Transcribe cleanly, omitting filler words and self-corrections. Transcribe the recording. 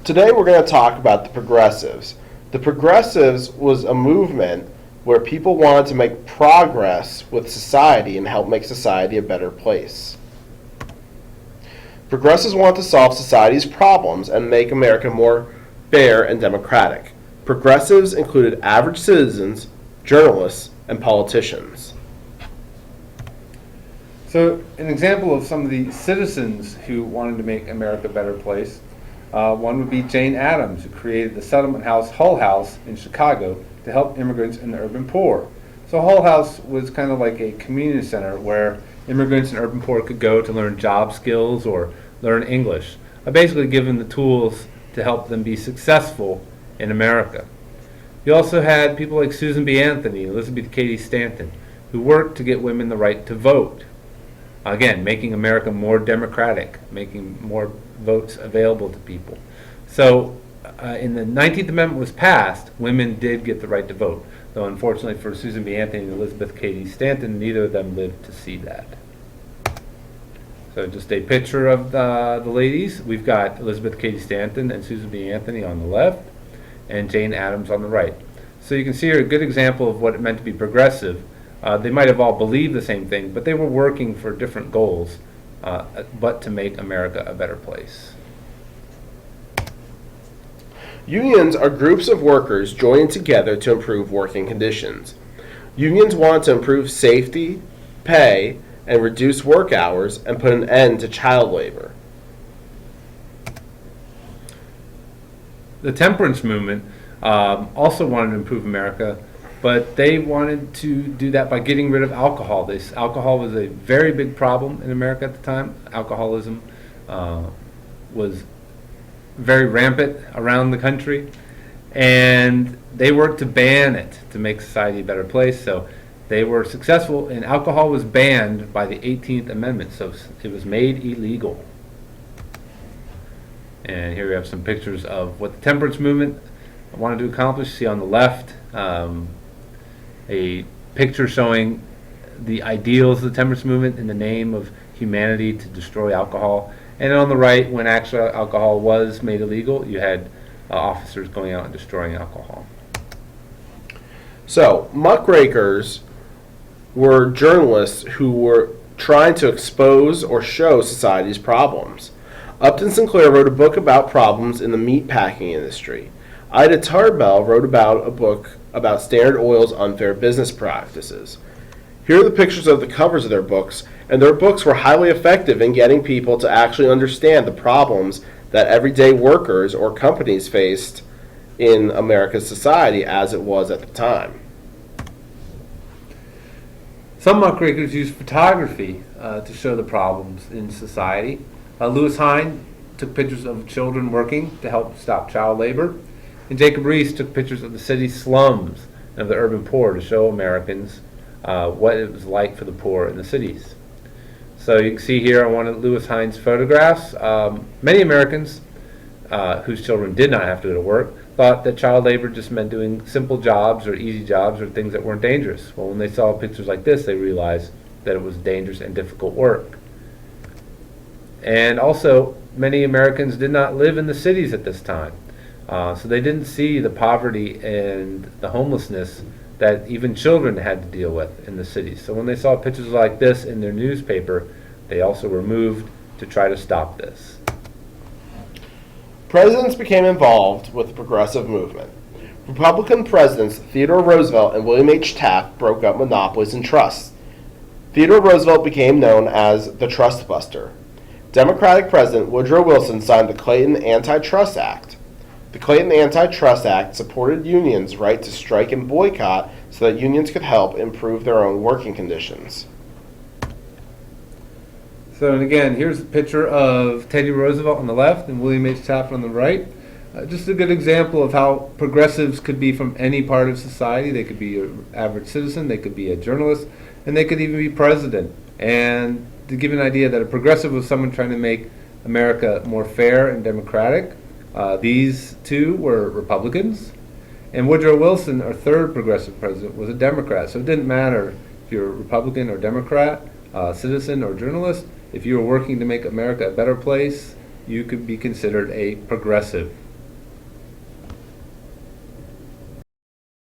Today we're going to talk about the Progressives. The Progressives was a movement where people wanted to make progress with society and help make society a better place. Progressives wanted to solve society's problems and make America more fair and democratic. Progressives included average citizens, journalists, and politicians. So an example of some of the citizens who wanted to make America a better place, one would be Jane Addams, who created the settlement house Hull House in Chicago to help immigrants and the urban poor. So Hull House was kind of like a community center where immigrants and urban poor could go to learn job skills or learn English, basically give them the tools to help them be successful in America. You also had people like Susan B. Anthony, Elizabeth Cady Stanton, who worked to get women the right to vote. Again, making America more democratic, making more votes available to people. So in the 19th Amendment was passed, women did get the right to vote, though unfortunately for Susan B. Anthony and Elizabeth Cady Stanton, neither of them lived to see that. So just a picture of the ladies. We've got Elizabeth Cady Stanton and Susan B. Anthony on the left, and Jane Addams on the right. So you can see here a good example of what it meant to be progressive. They might have all believed the same thing, but they were working for different goals, but to make America a better place. Unions are groups of workers joining together to improve working conditions. Unions want to improve safety, pay, and reduce work hours and put an end to child labor. The temperance movement also wanted to improve America, but they wanted to do that by getting rid of alcohol. Alcohol was a very big problem in America at the time. Alcoholism was very rampant around the country, and they worked to ban it to make society a better place. So they were successful, and alcohol was banned by the 18th Amendment, so it was made illegal. And here we have some pictures of what the temperance movement wanted to accomplish. See on the left a picture showing the ideals of the temperance movement in the name of humanity to destroy alcohol. And on the right, when actual alcohol was made illegal, you had officers going out and destroying alcohol. So, muckrakers were journalists who were trying to expose or show society's problems. Upton Sinclair wrote a book about problems in the meatpacking industry. Ida Tarbell wrote about a book about Standard Oil's unfair business practices. Here are the pictures of the covers of their books, and their books were highly effective in getting people to actually understand the problems that everyday workers or companies faced in America's society as it was at the time. Some muckrakers used photography to show the problems in society. Lewis Hine took pictures of children working to help stop child labor. And Jacob Riis took pictures of the city slums and of the urban poor to show Americans what it was like for the poor in the cities. So you can see here on one of Lewis Hine's photographs, many Americans whose children did not have to go to work thought that child labor just meant doing simple jobs or easy jobs or things that weren't dangerous. Well, when they saw pictures like this, they realized that it was dangerous and difficult work. And also, many Americans did not live in the cities at this time. So they didn't see the poverty and the homelessness that even children had to deal with in the cities. So when they saw pictures like this in their newspaper, they also were moved to try to stop this. Presidents became involved with the progressive movement. Republican presidents Theodore Roosevelt and William H. Taft broke up monopolies and trusts. Theodore Roosevelt became known as the Trust Buster. Democratic President Woodrow Wilson signed the Clayton Antitrust Act. The Clayton Antitrust Act supported unions' right to strike and boycott so that unions could help improve their own working conditions. So, and again, here's a picture of Teddy Roosevelt on the left and William H. Taft on the right. Just a good example of how progressives could be from any part of society. They could be an average citizen, they could be a journalist, and they could even be president. And to give you an idea that a progressive was someone trying to make America more fair and democratic, these two were Republicans. And Woodrow Wilson, our third progressive president, was a Democrat. So it didn't matter if you're a Republican or Democrat, citizen or journalist. If you were working to make America a better place, you could be considered a progressive.